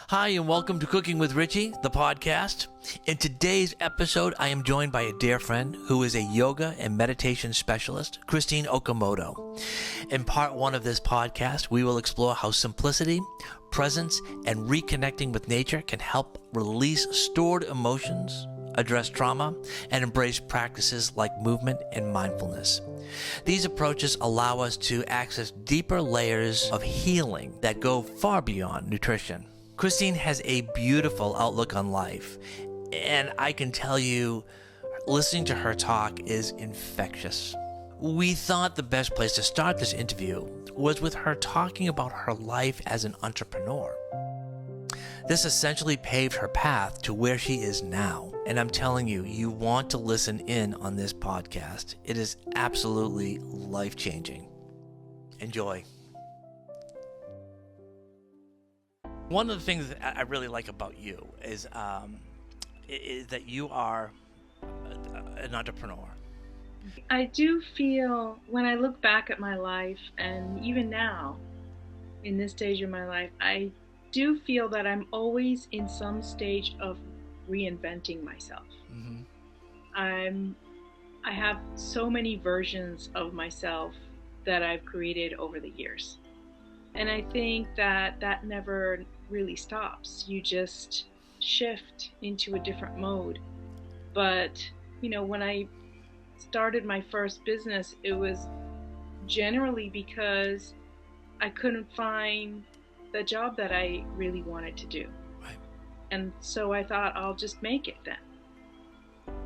Hi, and welcome to Cooking with Richie, the podcast. In today's episode, I am joined by a dear friend who is a yoga and meditation specialist, Christine Okamoto. In part one of this podcast, we will explore how simplicity, presence, and reconnecting with nature can help release stored emotions, address trauma, and embrace practices like movement and mindfulness. These approaches allow us to access deeper layers of healing that go far beyond nutrition. Christine has a beautiful outlook on life, and I can tell you, listening to her talk is infectious. We thought the best place to start this interview was with her talking about her life as an entrepreneur. This essentially paved her path to where she is now, and I'm telling you, you want to listen in on this podcast. It is absolutely life-changing. Enjoy. One of the things that I really like about you is that you are an entrepreneur. I do feel, when I look back at my life, and even now, in this stage of my life, I do feel that I'm always in some stage of reinventing myself. Mm-hmm. I have so many versions of myself that I've created over the years. And I think that that never really stops. You just shift into a different mode. But, when I started my first business, it was generally because I couldn't find the job that I really wanted to do. Right. And so I thought, I'll just make it then.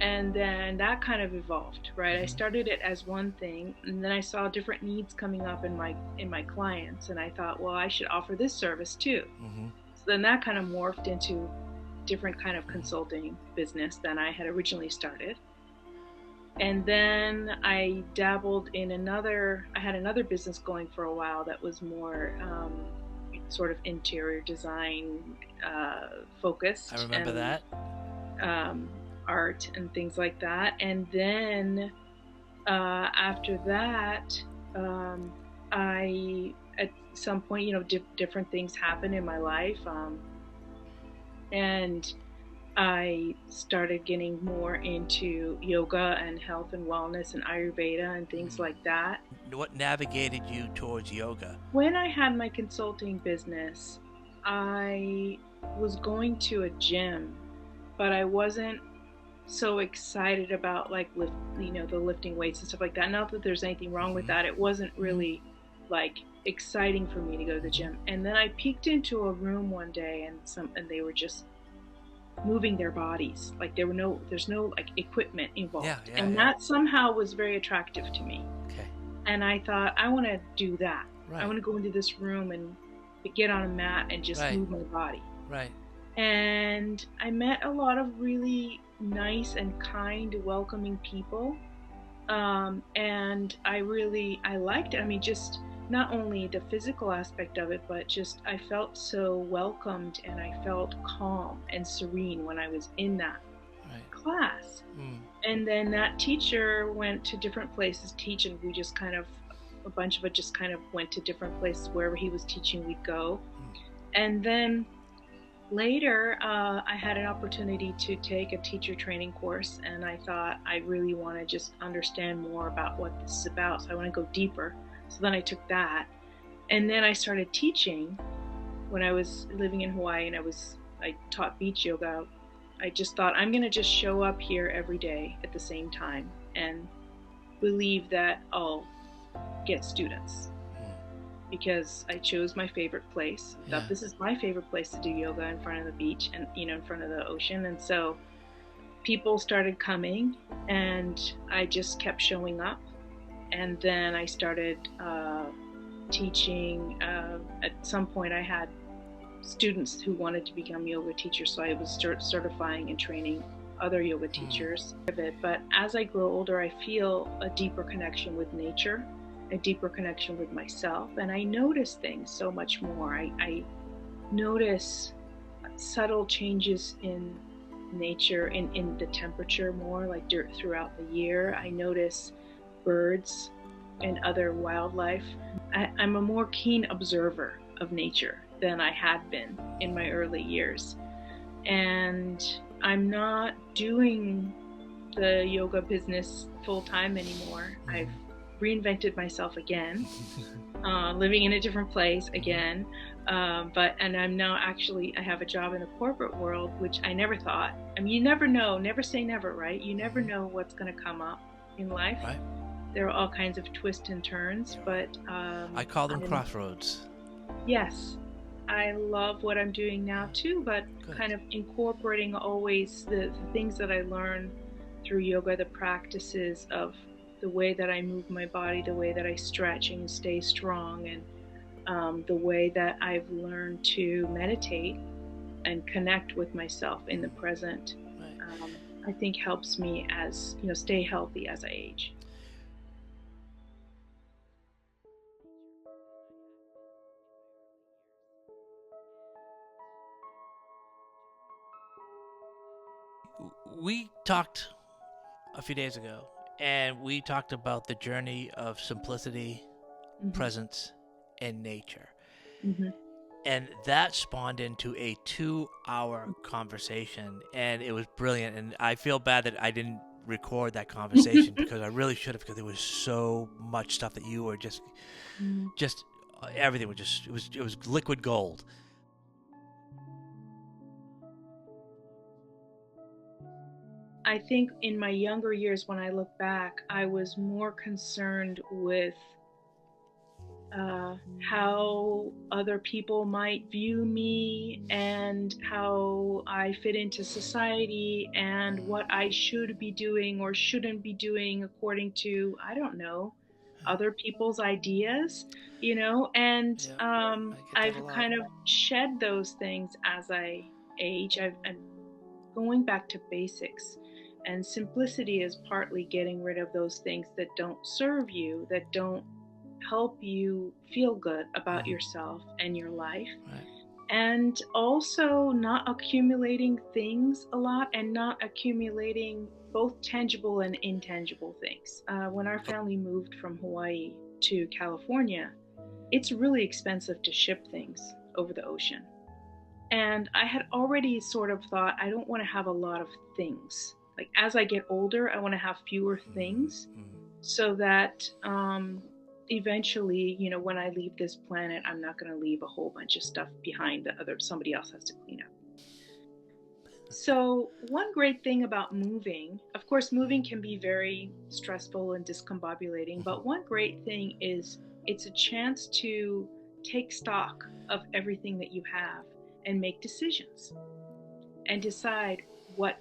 And then that kind of evolved, right? Mm-hmm. I started it as one thing, and then I saw different needs coming up in my clients, and I thought, well, I should offer this service too. Mm-hmm. So then that kind of morphed into different kind of consulting business than I had originally started. And then I dabbled in I had another business going for a while that was more sort of interior design focused. I remember that. Art and things like that. And then after that, I, at some point, different things happened in my life. And I started getting more into yoga and health and wellness and Ayurveda and things like that. What navigated you towards yoga? When I had my consulting business, I was going to a gym, but I wasn't so excited about the lifting weights and stuff like that. Not that there's anything wrong with that. It wasn't really exciting for me to go to the gym. And then I peeked into a room one day and they were just moving their bodies. There's no equipment involved. That somehow was very attractive to me. Okay. And I thought, I want to do that. Right. I want to go into this room and get on a mat and just move my body. Right. And I met a lot of really nice and kind, welcoming people. And I liked it. I mean, just not only the physical aspect of it, but just I felt so welcomed and I felt calm and serene when I was in that class. And then that teacher went to different places to teach, and we just a bunch of it just kind of went to different places. Wherever he was teaching, we'd go. And then later, I had an opportunity to take a teacher training course, and I thought I really want to just understand more about what this is about, so I want to go deeper. So then I took that, and then I started teaching. When I was living in Hawaii and I taught beach yoga, I just thought, I'm going to just show up here every day at the same time and believe that I'll get students. Because I chose my favorite place. I thought this is my favorite place to do yoga, in front of the beach and in front of the ocean. And so people started coming, and I just kept showing up. And then I started teaching. At some point, I had students who wanted to become yoga teachers, so I was certifying and training other yoga teachers. But as I grow older, I feel a deeper connection with nature, a deeper connection with myself, and I notice things so much more. I notice subtle changes in nature, in the temperature more, throughout the year. I notice birds and other wildlife. I'm a more keen observer of nature than I had been in my early years. And I'm not doing the yoga business full time anymore. I've reinvented myself again, living in a different place again. And I'm now I have a job in the corporate world, which I never thought. I mean, you never know, never say never, right? You never know what's going to come up in life. Right. There are all kinds of twists and turns, but I call them crossroads. Yes, I love what I'm doing now too, but kind of incorporating always the things that I learn through yoga, the practices of the way that I move my body, the way that I stretch and stay strong, and the way that I've learned to meditate and connect with myself in the present. Right. I think helps me as stay healthy as I age. We talked a few days ago, and we talked about the journey of simplicity, presence, and nature. And that spawned into a 2-hour conversation, and it was brilliant. And I feel bad that I didn't record that conversation because I really should have, because there was so much stuff that you were just everything was just, it was liquid gold. I think in my younger years, when I look back, I was more concerned with how other people might view me and how I fit into society and what I should be doing or shouldn't be doing according to, I don't know, other people's ideas, and I've kind of shed those things as I age. I'm going back to basics. And simplicity is partly getting rid of those things that don't serve you, that don't help you feel good about yourself and your life. Right. And also not accumulating things a lot, and not accumulating both tangible and intangible things. When our family moved from Hawaii to California, it's really expensive to ship things over the ocean. And I had already sort of thought, I don't want to have a lot of things. Like, as I get older, I want to have fewer things so that eventually, when I leave this planet, I'm not going to leave a whole bunch of stuff behind that somebody else has to clean up. So one great thing about moving, of course, moving can be very stressful and discombobulating, but one great thing is it's a chance to take stock of everything that you have and make decisions and decide what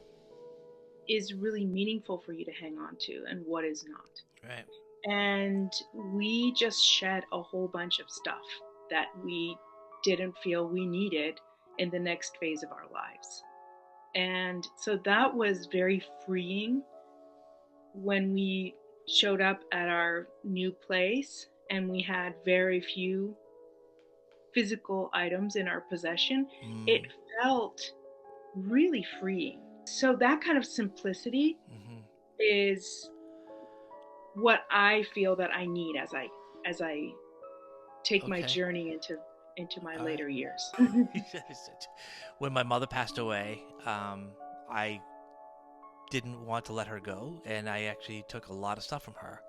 is really meaningful for you to hang on to and what is not. Right. And we just shed a whole bunch of stuff that we didn't feel we needed in the next phase of our lives. And so that was very freeing when we showed up at our new place and we had very few physical items in our possession. It felt really freeing. So that kind of simplicity is what I feel that I need as I take my journey into my later years. When my mother passed away, I didn't want to let her go, and I actually took a lot of stuff from her,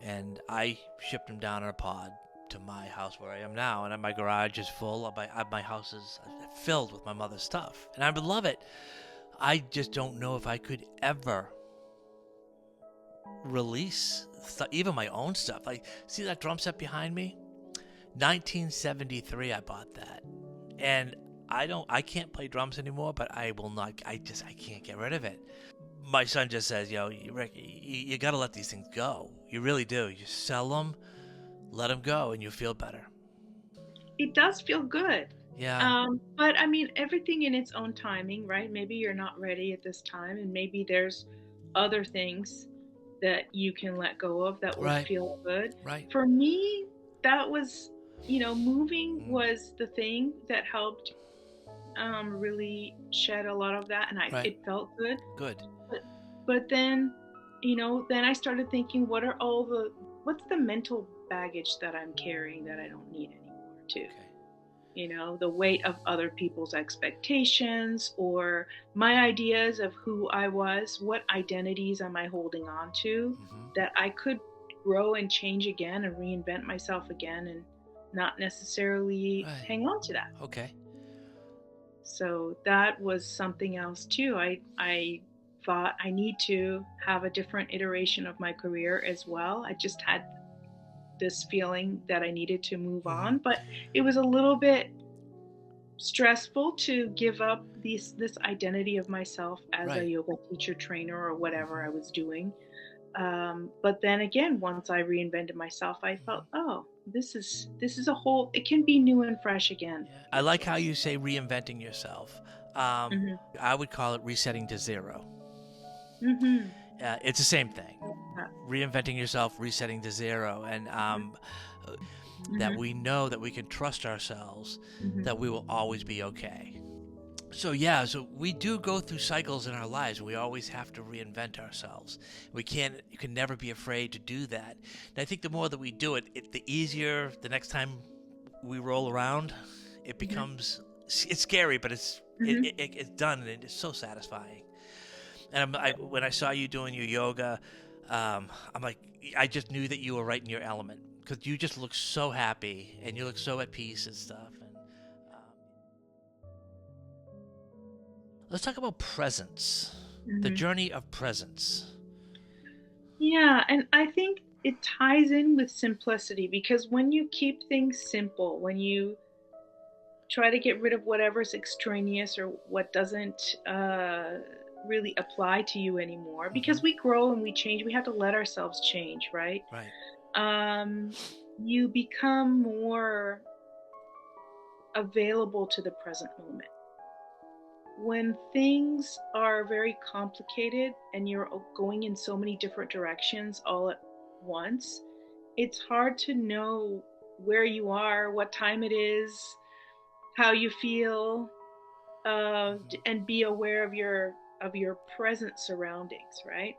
and I shipped them down in a pod to my house where I am now, and my garage is full. My house is filled with my mother's stuff, and I would love it. I just don't know if I could ever release even my own stuff. Like, see that drum set behind me? 1973 I bought that, and I can't play drums anymore, but I will not. I can't get rid of it. My son just says, Rick, you got to let these things go. You really do. You sell them, let them go, and you feel better. It does feel good. Yeah. But I mean, everything in its own timing, right? Maybe you're not ready at this time, and maybe there's other things that you can let go of that will feel good. Right. For me, that was, moving was the thing that helped really shed a lot of that, and it felt good. Good. But then, then I started thinking, what's the mental baggage that I'm carrying that I don't need anymore? too. Okay. The weight of other people's expectations or my ideas of who I was, what identities am I holding on to that I could grow and change again and reinvent myself again and not necessarily Right. hang on to that. Okay. So that was something else too. I thought I need to have a different iteration of my career as well. I just had this feeling that I needed to move on, but it was a little bit stressful to give up this identity of myself as a Right. yoga teacher, trainer, or whatever I was doing. But then again, once I reinvented myself, I felt, oh, this is a whole. It can be new and fresh again. Yeah. I like how you say reinventing yourself. Mhm. I would call it resetting to zero. Mhm. It's the same thing. Yeah. Reinventing yourself, resetting to zero, and that Mhm. we know that we can trust ourselves, Mhm. that we will always be okay. So yeah, so we do go through cycles in our lives. We always have to reinvent ourselves. You can never be afraid to do that. And I think the more that we do it, the easier the next time we roll around, it Mhm. becomes. It's scary, but Mhm. it's done, and it's so satisfying. And when I saw you doing your yoga, I'm like, I just knew that you were right in your element because you just look so happy and you look so at peace and stuff. And let's talk about presence, the Mhm. journey of presence. Yeah, and I think it ties in with simplicity because when you keep things simple, when you try to get rid of whatever's extraneous or what doesn't really apply to you anymore, because we grow and we change, we have to let ourselves change, right? Right. Um, you become more available to the present moment. When things are very complicated and you're going in so many different directions all at once, it's hard to know where you are, what time it is, how you feel, and be aware of your present surroundings, right?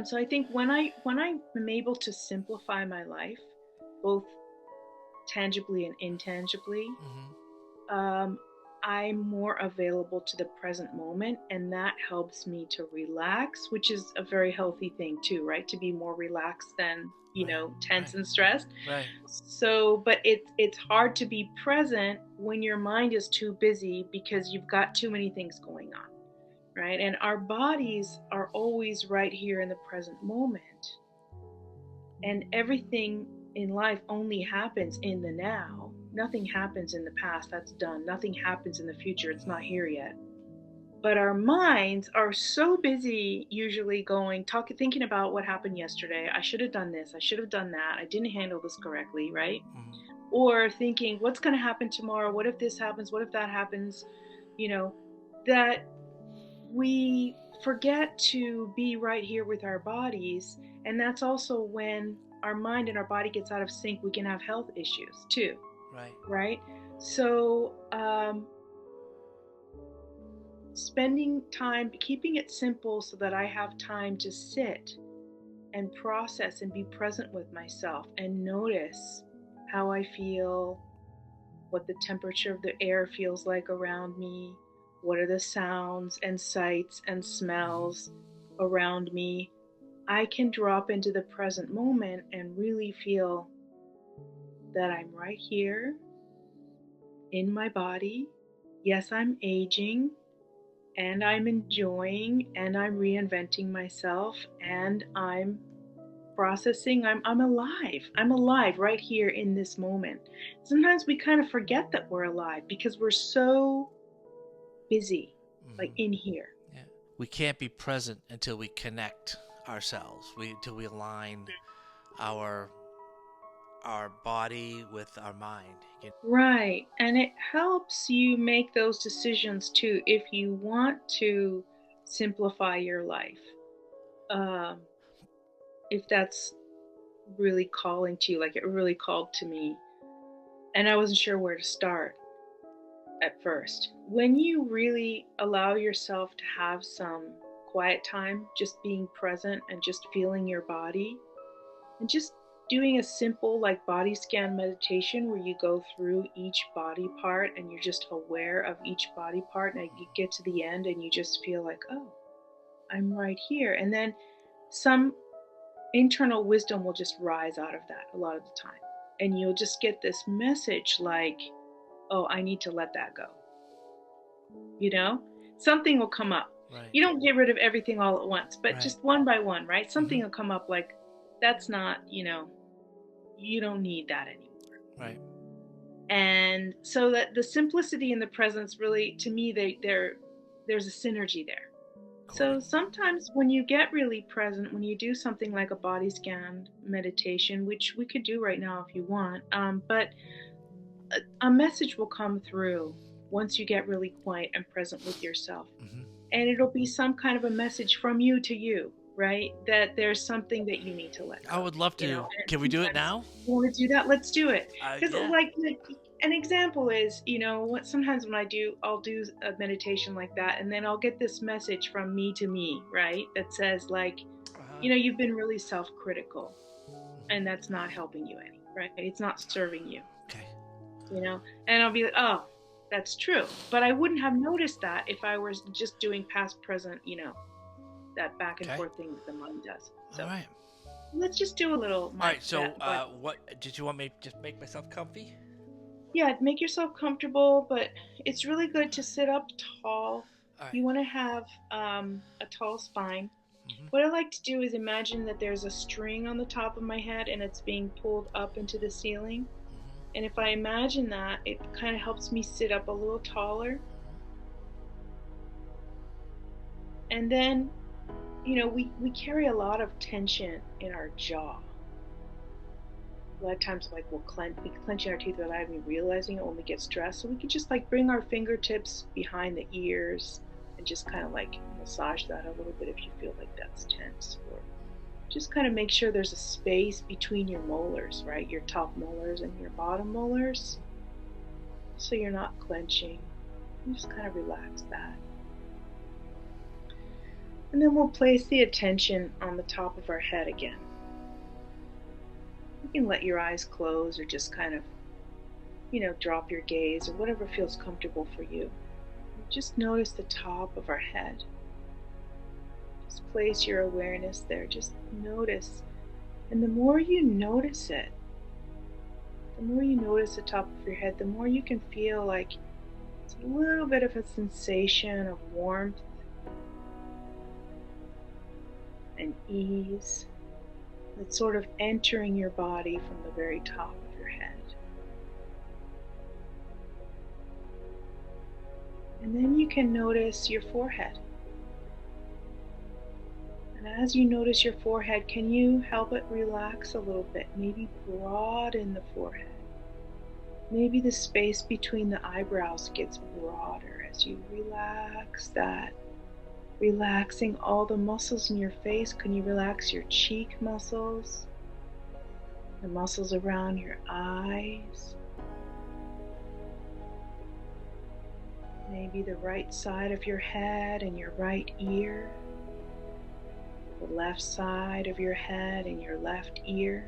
So I think when I am able to simplify my life, both tangibly and intangibly, um, I'm more available to the present moment, and that helps me to relax, which is a very healthy thing too, right? To be more relaxed than tense Right. and stressed. Right. So, but it's hard to be present when your mind is too busy because you've got too many things going on, right? And our bodies are always right here in the present moment, and everything in life only happens in the now. Nothing happens in the past, that's done. Nothing happens in the future, it's not here yet. But our minds are so busy usually thinking about what happened yesterday. I should have done this, I should have done that, I didn't handle this correctly, right? Or thinking, what's going to happen tomorrow? What if this happens? What if that happens? You know, that we forget to be right here with our bodies. And that's also when our mind and our body gets out of sync, we can have health issues too, Right. right? So, spending time, keeping it simple so that I have time to sit and process and be present with myself and notice how I feel, what the temperature of the air feels like around me, what are the sounds and sights and smells around me. I can drop into the present moment and really feel that I'm right here in my body. Yes, I'm aging and I'm enjoying and I'm reinventing myself and I'm processing. I'm alive. I'm alive right here in this moment. Sometimes we kind of forget that we're alive because we're so busy, like in here. Yeah. We can't be present until we connect ourselves. Until we align our our body with our mind. Right. And it helps you make those decisions too if you want to simplify your life. Um, if that's really calling to you, like it really called to me. And I wasn't sure where to start at first. When you really allow yourself to have some quiet time, just being present and just feeling your body and just doing a simple like body scan meditation where you go through each body part and you're just aware of each body part, and you get to the end and you just feel like, oh, I'm right here. And then some internal wisdom will just rise out of that a lot of the time. And you'll just get this message like, oh, I need to let that go. You know, something will come up. Right. You don't get rid of everything all at once, but Right. just one by one, right? Something will come up like, that's not, you don't need that anymore. Right. And so that the simplicity and the presence really, to me, there's a synergy there. So sometimes when you get really present, when you do something like a body scan meditation, which we could do right now if you want, but a message will come through once you get really quiet and present with yourself. And it'll be some kind of a message from you to you, right? That there's something that you need to let go. I would love to. Can we do it now? You want to do that? Let's do it. Because Yeah. like an example is, sometimes when I'll do a meditation like that, and then I'll get this message from me to me, right? That says like, you've been really self-critical, and that's not helping you any, right? It's not serving you. Okay. And I'll be like, oh, that's true. But I wouldn't have noticed that if I was just doing past, present, that back and forth thing that the mind does. So all right. let's just do a little. All right. So what did you want me to just make myself comfy? Yeah, make yourself comfortable, but it's really good to sit up tall. Right. You want to have a tall spine. What I like to do is imagine that there's a string on the top of my head and it's being pulled up into the ceiling. And if I imagine that, it kind of helps me sit up a little taller. And then, we carry a lot of tension in our jaw. A lot of times, like, we clenching our teeth without even realizing it when we get stressed. So we can just like bring our fingertips behind the ears and just kind of like massage that a little bit if you feel like that's tense. Or just kind of make sure there's a space between your molars, right? Your top molars and your bottom molars. So you're not clenching. You just kind of relax that. And then we'll place the attention on the top of our head again. You can let your eyes close or just kind of, drop your gaze or whatever feels comfortable for you. Just notice the top of our head. Just place your awareness there. Just notice. And the more you notice it, the more you notice the top of your head, the more you can feel like it's a little bit of a sensation of warmth and ease that's sort of entering your body from the very top of your head. And then you can notice your forehead. And as you notice your forehead, can you help it relax a little bit? Maybe broaden the forehead. Maybe the space between the eyebrows gets broader as you relax that. Relaxing all the muscles in your face. Can you relax your cheek muscles? The muscles around your eyes. Maybe the right side of your head and your right ear. The left side of your head and your left ear.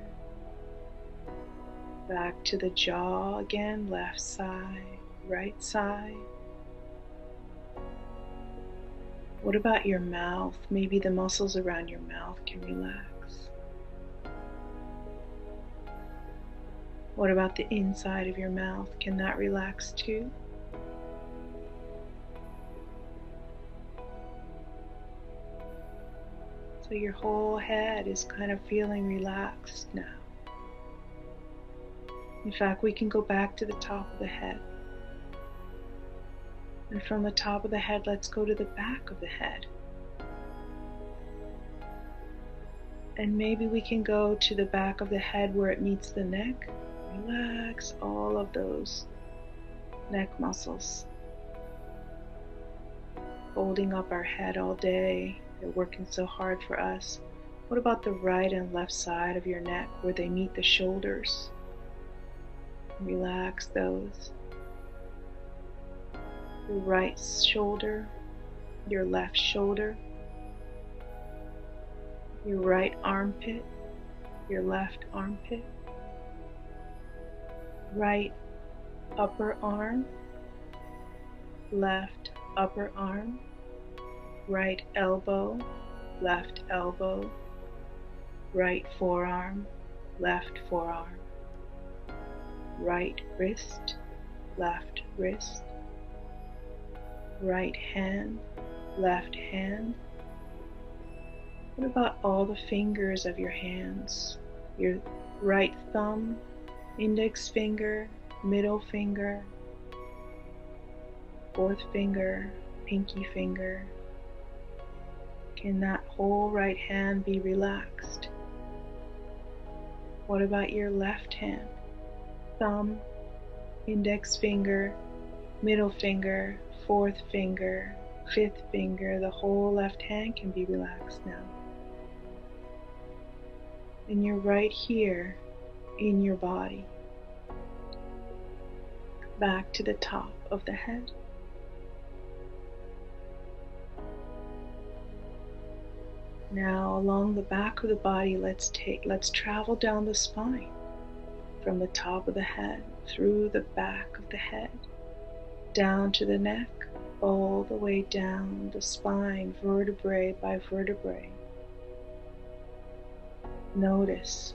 Back to the jaw again, left side, right side. What about your mouth? Maybe the muscles around your mouth can relax. What about the inside of your mouth? Can that relax too? So your whole head is kind of feeling relaxed now. In fact, we can go back to the top of the head. And from the top of the head, let's go to the back of the head. And maybe we can go to the back of the head where it meets the neck. Relax all of those neck muscles. Holding up our head all day. They're working so hard for us. What about the right and left side of your neck where they meet the shoulders? Relax those. Your right shoulder, your left shoulder, your right armpit, your left armpit, right upper arm, left upper arm, right elbow, left elbow, right forearm, left forearm, right wrist, left wrist, right hand, left hand. What about all the fingers of your hands? Your right thumb, index finger, middle finger, fourth finger, pinky finger. Can that whole right hand be relaxed? What about your left hand? Thumb, index finger, middle finger, fourth finger, fifth finger. The whole left hand can be relaxed now. And you're right here in your body. Back to the top of the head. Now along the back of the body, let's travel down the spine from the top of the head, through the back of the head, down to the neck, all the way down the spine, vertebrae by vertebrae. Notice,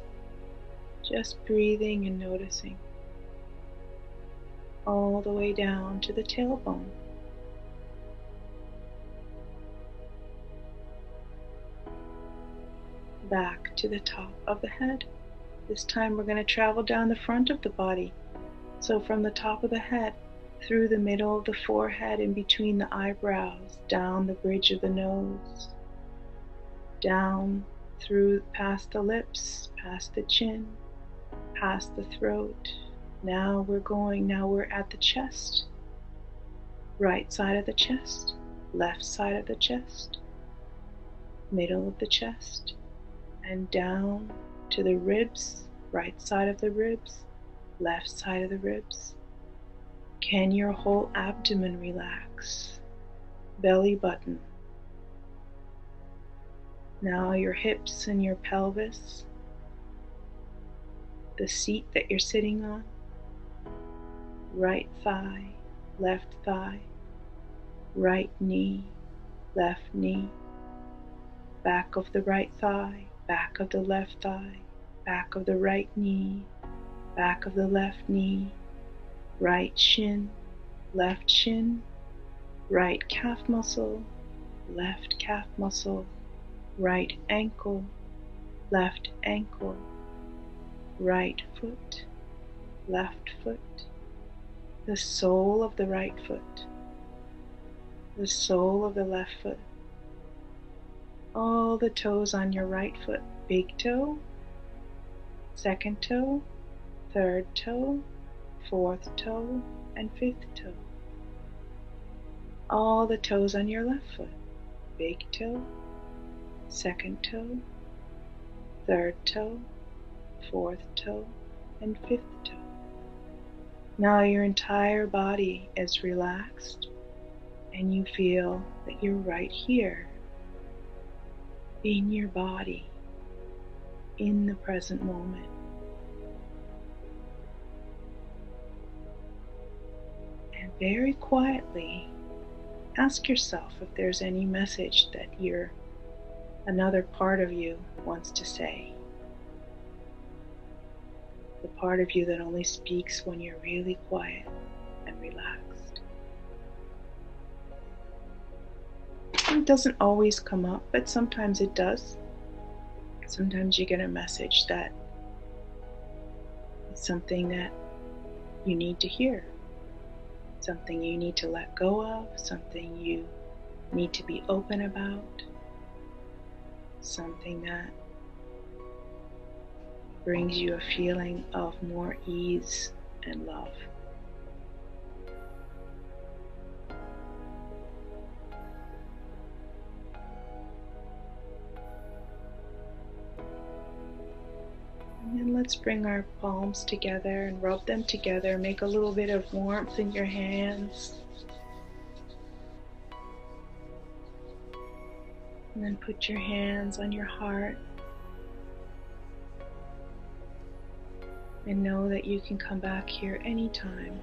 just breathing and noticing, all the way down to the tailbone. Back to the top of the head. This time we're going to travel down the front of the body. So from the top of the head, through the middle of the forehead, in between the eyebrows, down the bridge of the nose, down through past the lips, past the chin, past the throat. Now we're at the chest. Right side of the chest, left side of the chest, middle of the chest, and down to the ribs, right side of the ribs, left side of the ribs. Can your whole abdomen relax? Belly button. Now your hips and your pelvis, the seat that you're sitting on, right thigh, left thigh, right knee, left knee, back of the right thigh, back of the left thigh, back of the right knee, back of the left knee, right shin, right calf muscle, left calf muscle, right ankle, left ankle, right foot, left foot, the sole of the right foot, the sole of the left foot, all the toes on your right foot, big toe, second toe, third toe, fourth toe, and fifth toe. All the toes on your left foot, big toe, second toe, third toe, fourth toe, and fifth toe. Now your entire body is relaxed and you feel that you're right here in your body, in the present moment. And very quietly ask yourself if there's any message that another part of you wants to say. The part of you that only speaks when you're really quiet and relaxed. It doesn't always come up, but sometimes it does. Sometimes you get a message that is something that you need to hear, something you need to let go of, something you need to be open about, something that brings you a feeling of more ease and love. And then let's bring our palms together and rub them together, make a little bit of warmth in your hands. And then put your hands on your heart. and know that you can come back here anytime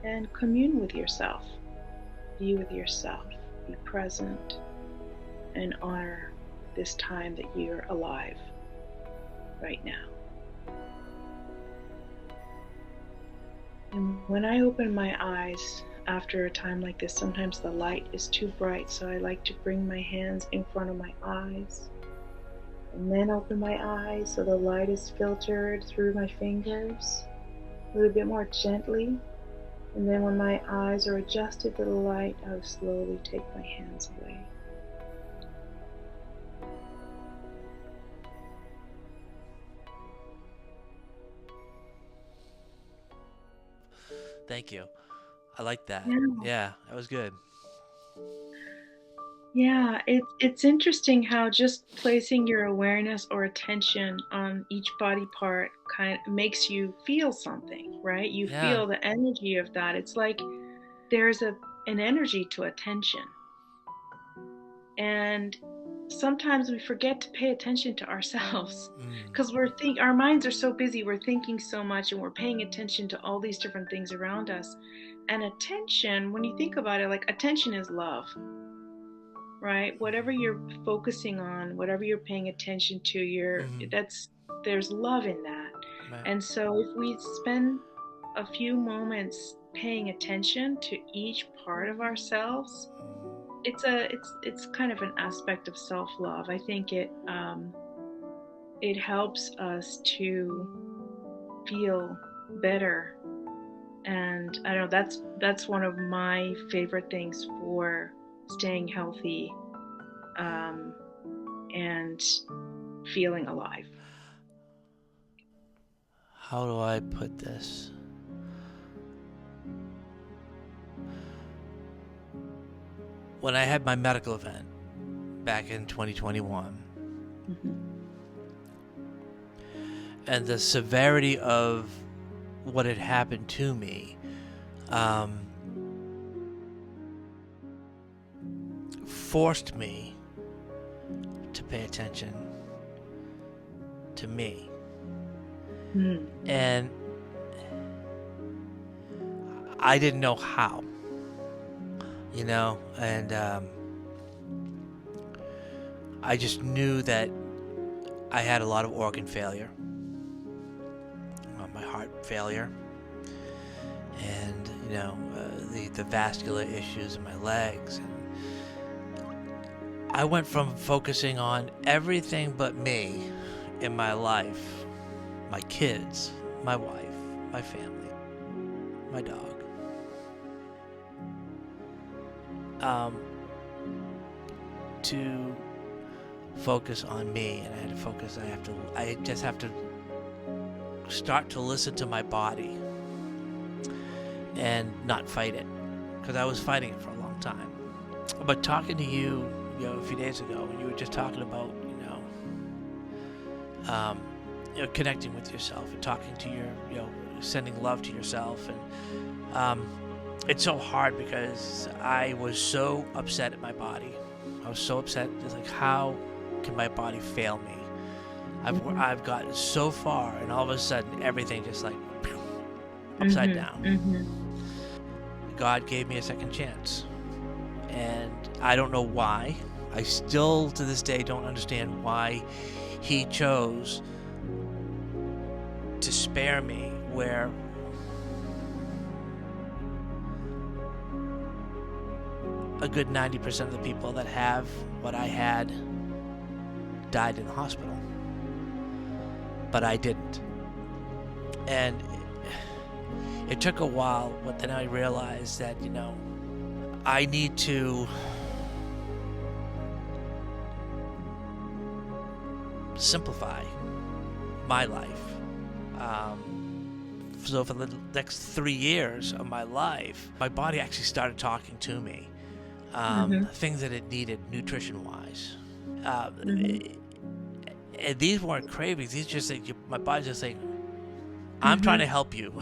and commune with yourself, be with yourself, be present, and honor this time that you're alive right now. And when I open my eyes after a time like this, sometimes the light is too bright, so I like to bring my hands in front of my eyes and then open my eyes so the light is filtered through my fingers a little bit more gently. And then when my eyes are adjusted to the light, I will slowly take my hands away. Thank you. I like that. Yeah. Yeah, that was good. Yeah, it's interesting how just placing your awareness or attention on each body part kind of makes you feel something, right? You Yeah. feel the energy of that. It's like there's an energy to attention. And sometimes we forget to pay attention to ourselves because our minds are so busy, we're thinking so much and we're paying attention to all these different things around us. And attention, when you think about it, like attention is love. Right? Whatever you're focusing on, whatever you're paying attention to, there's love in that. Right. And so if we spend a few moments paying attention to each part of ourselves, it's kind of an aspect of self-love. I think it helps us to feel better. And I don't know, that's one of my favorite things for staying healthy and feeling alive. How do I put this? When I had my medical event back in 2021, and the severity of what had happened to me, forced me to pay attention to me. And I didn't know how, and I just knew that I had a lot of organ failure, my heart failure, and the vascular issues in my legs. And I went from focusing on everything but me in my life, my kids, my wife, my family, my dog, to focus on me. And I had to focus. I just have to start to listen to my body and not fight it, because I was fighting it for a long time. But talking to you, a few days ago, when you were just talking about, connecting with yourself and talking to your, sending love to yourself. And it's so hard because I was so upset at my body. I was so upset. It's like, how can my body fail me? I've gotten so far, and all of a sudden everything just like upside down. God gave me a second chance, and I don't know why. I still to this day don't understand why he chose to spare me, where a good 90% of the people that have what I had died in the hospital, but I didn't. And it took a while, but then I realized that, I need to simplify my life. So for the next 3 years of my life, my body actually started talking to me. Things that it needed nutrition-wise. And these weren't cravings. These just like, my body's just saying, I'm trying to help you,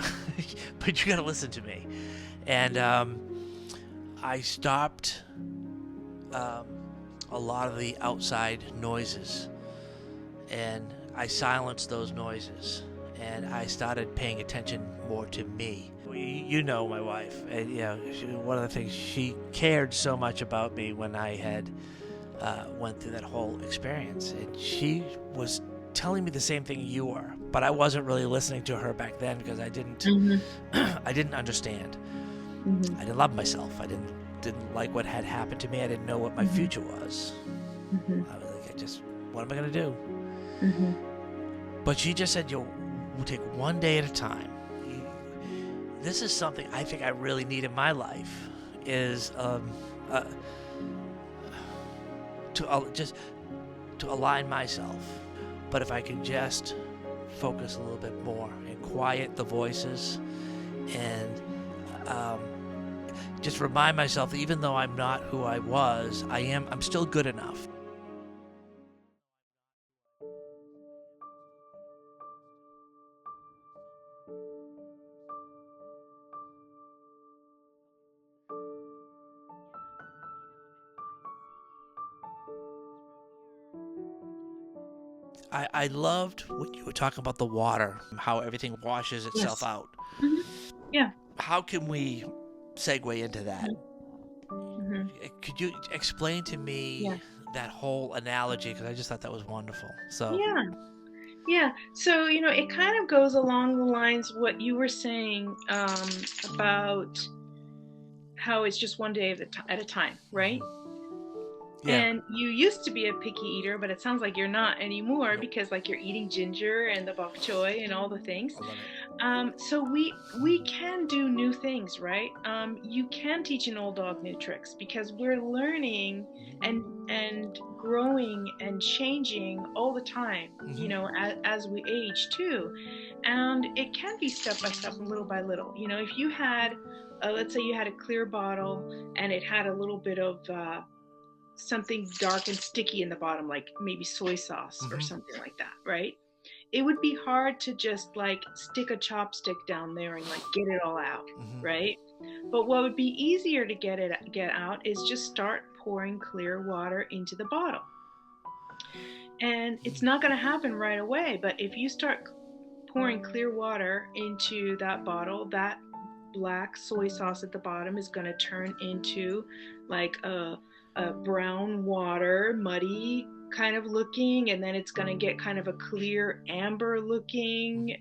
but you gotta listen to me. And I stopped a lot of the outside noises, and I silenced those noises. and I started paying attention more to me. You know my wife, and one of the things, she cared so much about me when I had went through that whole experience, and she was telling me the same thing you were, but I wasn't really listening to her back then because I didn't I didn't understand. I didn't love myself. I didn't like what had happened to me. I didn't know what my future was. I was like, what am I gonna do? But she just said, we'll take one day at a time. This is something I think I really need in my life, is to align myself. But if I can just focus a little bit more and quiet the voices, and just remind myself that even though I'm not who I was, I'm still good enough. I loved when you were talking about the water, how everything washes itself Yes. out. Yeah. How can we segue into that? Could you explain to me that whole analogy? Because I just thought that was wonderful. So Yeah. So, it kind of goes along the lines what you were saying about how it's just one day at a time, right? yeah. And you used to be a picky eater, but it sounds like you're not anymore, Nope. because like you're eating ginger and the bok choy and all the things. I love it. So we can do new things, right? You can teach an old dog new tricks, because we're learning and growing and changing all the time, as we age too. And it can be step by step, little by little. If you had, let's say you had a clear bottle and it had a little bit of something dark and sticky in the bottom, like maybe soy sauce or something like that, right? It would be hard to just like stick a chopstick down there and like get it all out, right? But what would be easier to get out is just start pouring clear water into the bottle. And it's not going to happen right away, but if you start pouring clear water into that bottle, that black soy sauce at the bottom is going to turn into like a brown water, muddy kind of looking, and then it's going to get kind of a clear amber looking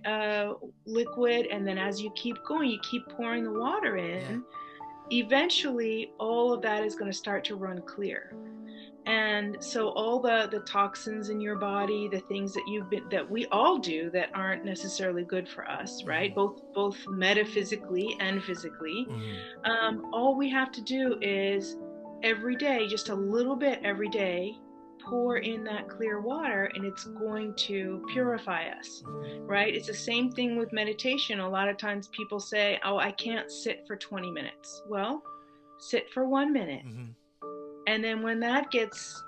liquid. And then as you keep going, you keep pouring the water in, eventually all of that is going to start to run clear. And so all the toxins in your body, the things that we all do that aren't necessarily good for us, right? Both metaphysically and physically. All we have to do is every day, just a little bit every day, pour in that clear water, and it's going to purify us, right? It's the same thing with meditation. A lot of times people say, oh, I can't sit for 20 minutes. Well, sit for 1 minute. And then when that gets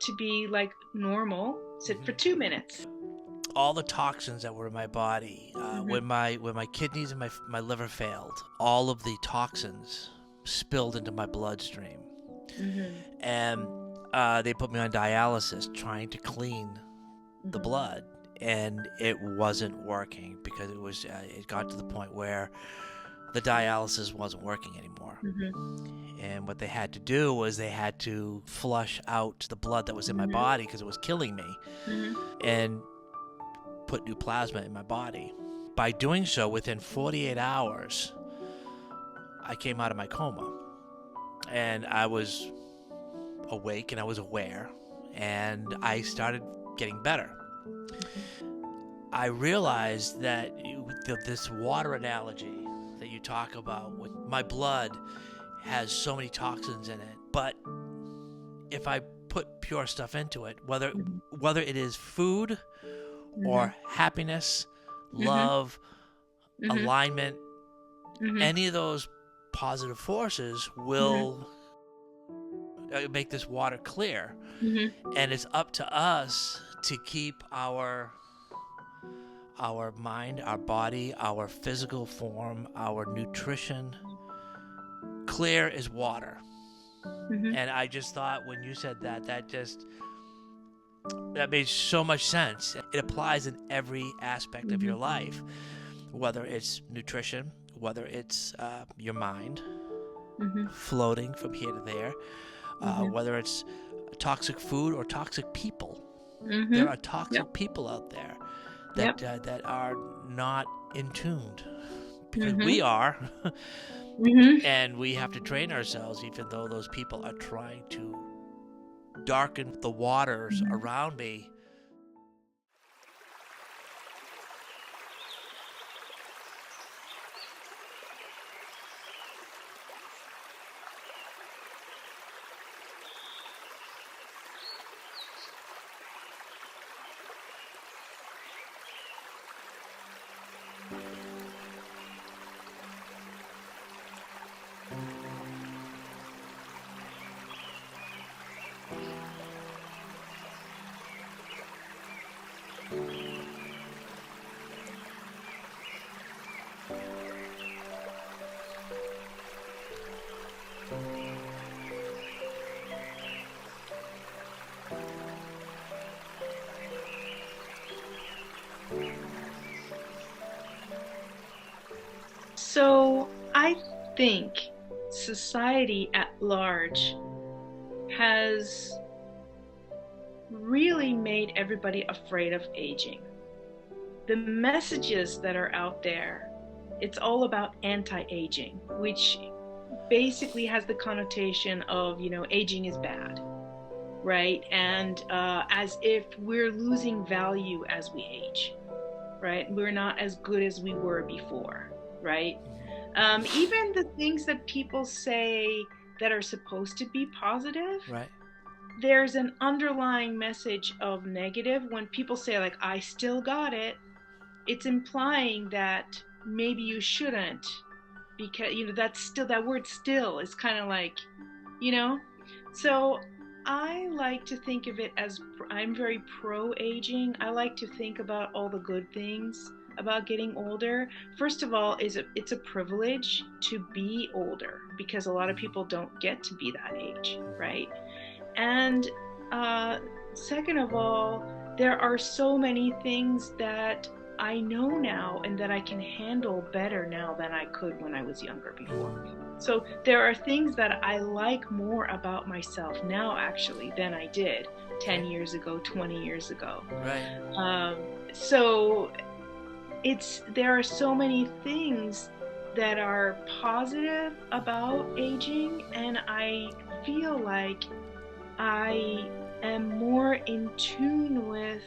to be like normal, sit for 2 minutes. All the toxins that were in my body, when my kidneys and my liver failed, all of the toxins spilled into my bloodstream. And they put me on dialysis trying to clean the blood, and it wasn't working, because it got to the point where the dialysis wasn't working anymore. And what they had to do was they had to flush out the blood that was in my body, because it was killing me, and put new plasma in my body. By doing so, within 48 hours, I came out of my coma, and I was awake and I was aware, and I started getting better. I realized that this water analogy that you talk about, with my blood has so many toxins in it, but if I put pure stuff into it, whether it is food or happiness, love, alignment, any of those positive forces will make this water clear. And it's up to us to keep our mind, our body, our physical form, our nutrition clear as water. And I just thought when you said that just That makes so much sense. It applies in every aspect of your life, whether it's nutrition, whether it's your mind floating from here to there, whether it's toxic food or toxic people. There are toxic people out there that that are not in tuned, because we are, and we have to train ourselves, even though those people are trying to darken the waters around me. So I think society at large has really made everybody afraid of aging. The messages that are out there, it's all about anti-aging, which basically has the connotation of, aging is bad, right? And as if we're losing value as we age, right? We're not as good as we were before, right? Even the things that people say that are supposed to be positive, Right. there's an underlying message of negative. When people say, like, I still got it, it's implying that maybe you shouldn't, because, that's still, that word still is kind of like, so I like to think of it as, I'm very pro-aging. I like to think about all the good things about getting older. First of all, it's a privilege to be older, because a lot of people don't get to be that age, right? And second of all, there are so many things that I know now and that I can handle better now than I could when I was younger before. So there are things that I like more about myself now, actually, than I did 10 years ago, 20 years ago. Right. So there are so many things that are positive about aging, and I feel like I am more in tune with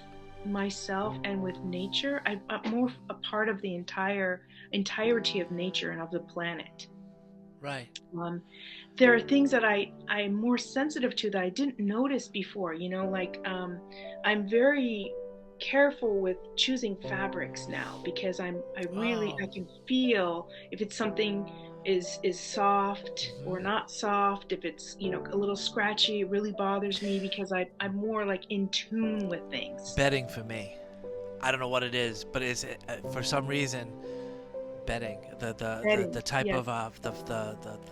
myself and with nature. I'm more a part of the entirety of nature and of the planet. Right. There are things that I'm more sensitive to that I didn't notice before. I'm very careful with choosing fabrics now, because I can feel if it's something is soft or not soft. If it's a little scratchy, it really bothers me, because I'm more like in tune with things. Bedding for me, I don't know what it is, but it's for some reason bedding, the type Yes. of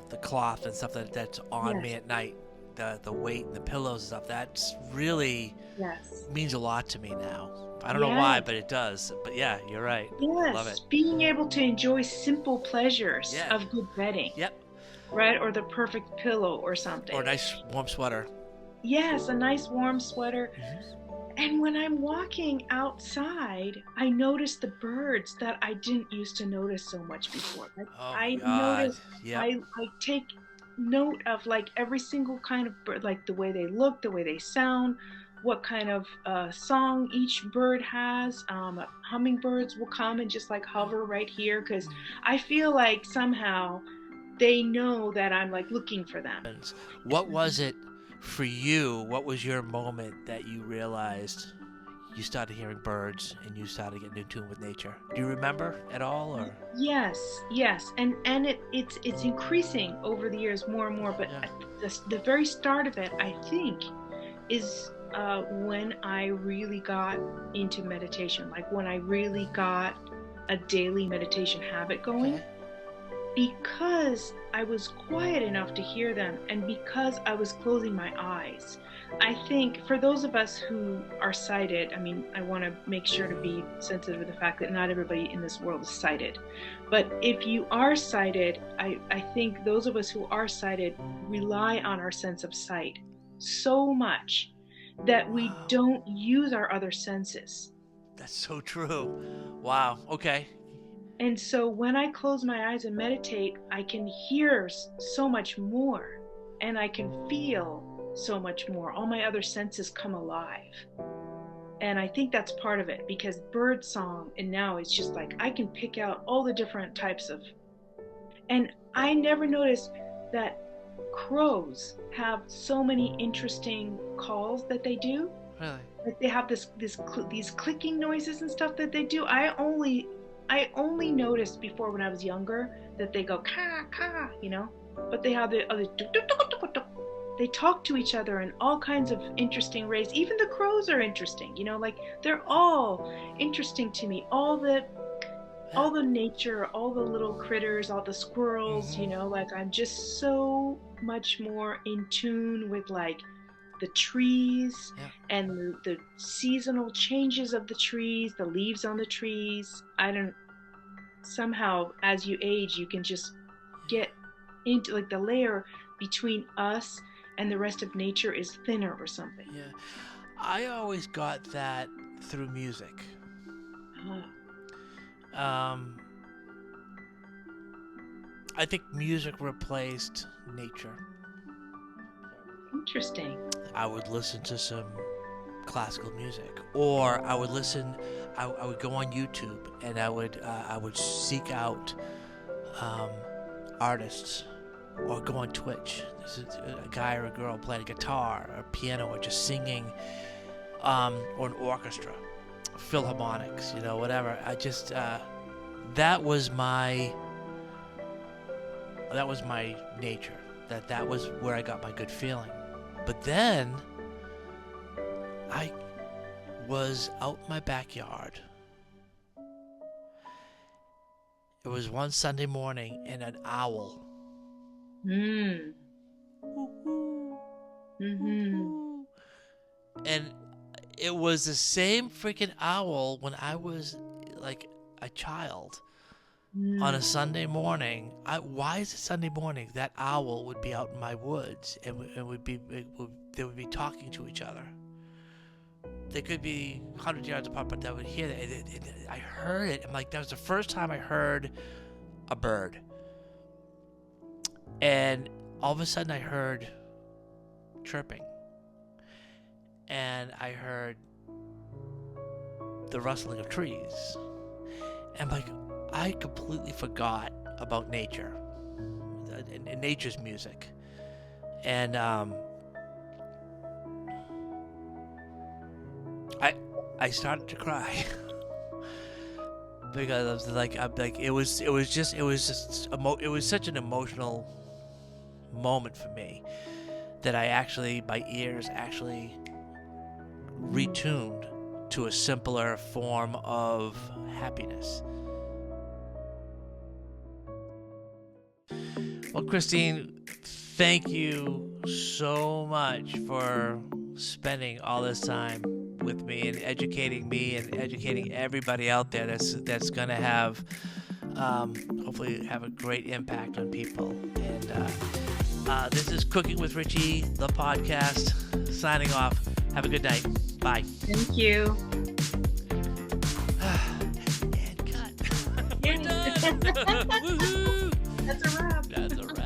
the cloth and stuff that's on me at night, the weight and the pillows and stuff, that's really means a lot to me now. I don't know why, but it does. But yeah, you're right. Yes, Love it. being able to enjoy simple pleasures of good bedding. Yep. Right, or the perfect pillow or something. Or a nice warm sweater. Yes, a nice warm sweater. And when I'm walking outside, I notice the birds that I didn't used to notice so much before. I notice, I take note of like every single kind of bird, like the way they look, the way they sound, what kind of song each bird has. Hummingbirds will come and just like hover right here, because I feel like somehow they know that I'm like looking for them. What was it for you? What was your moment that you realized you started hearing birds and you started getting in tune with nature? Do you remember at all, or? Yes, and it's increasing over the years more and more. But the very start of it, I think, is when I really got into meditation. Like when I really got a daily meditation habit going. because I was quiet enough to hear them and because I was closing my eyes. I think for those of us who are sighted, I mean, I want to make sure to be sensitive to the fact that not everybody in this world is sighted. But if you are sighted, I think those of us who are sighted rely on our sense of sight so much that we don't use our other senses. That's so true. Wow. Okay. And so when I close my eyes and meditate, I can hear so much more and I can feel so much more. All my other senses come alive. And I think that's part of it, because bird song, and now it's just like I can pick out all the different types of, and I never noticed that crows have so many interesting calls that they do. Really? Like they have these clicking noises and stuff that they do. I only noticed before when I was younger that they go ka ka, you know, but they have the other they talk to each other in all kinds of interesting ways. Even the crows are interesting, you know, like they're all interesting to me. All the nature, all the little critters, all the squirrels, you know, like I'm just so much more in tune with like the trees and the seasonal changes of the trees, the leaves on the trees. Somehow as you age, you can just get into like the layer between us and the rest of nature is thinner or something. Yeah. I always got that through music. I think music replaced nature. Interesting. I would listen to some classical music, or I would listen. I would go on YouTube and I would seek out artists, or go on Twitch. This is a guy or a girl playing a guitar or piano or just singing, or an orchestra, philharmonics, you know, whatever. I just that was my nature. That was where I got my good feeling. But then I was out in my backyard. It was one Sunday morning, and an owl. And it was the same freaking owl when I was like a child. On a Sunday morning. Why is it Sunday morning? That owl would be out in my woods and they would be talking to each other. They could be 100 yards apart, but I would hear that. I heard it. I'm like, that was the first time I heard a bird. And all of a sudden I heard chirping. And I heard the rustling of trees. And I'm like, I completely forgot about nature and nature's music. And I started to cry because it was such an emotional moment for me that my ears actually retuned to a simpler form of happiness. Well, Christine, thank you so much for spending all this time with me and educating everybody out there that's going to have, hopefully have a great impact on people. And this is Cooking with Richie, the podcast, signing off. Have a good night. Bye. Thank you. And cut. We're done. Woohoo. That's a wrap. That's a wrap.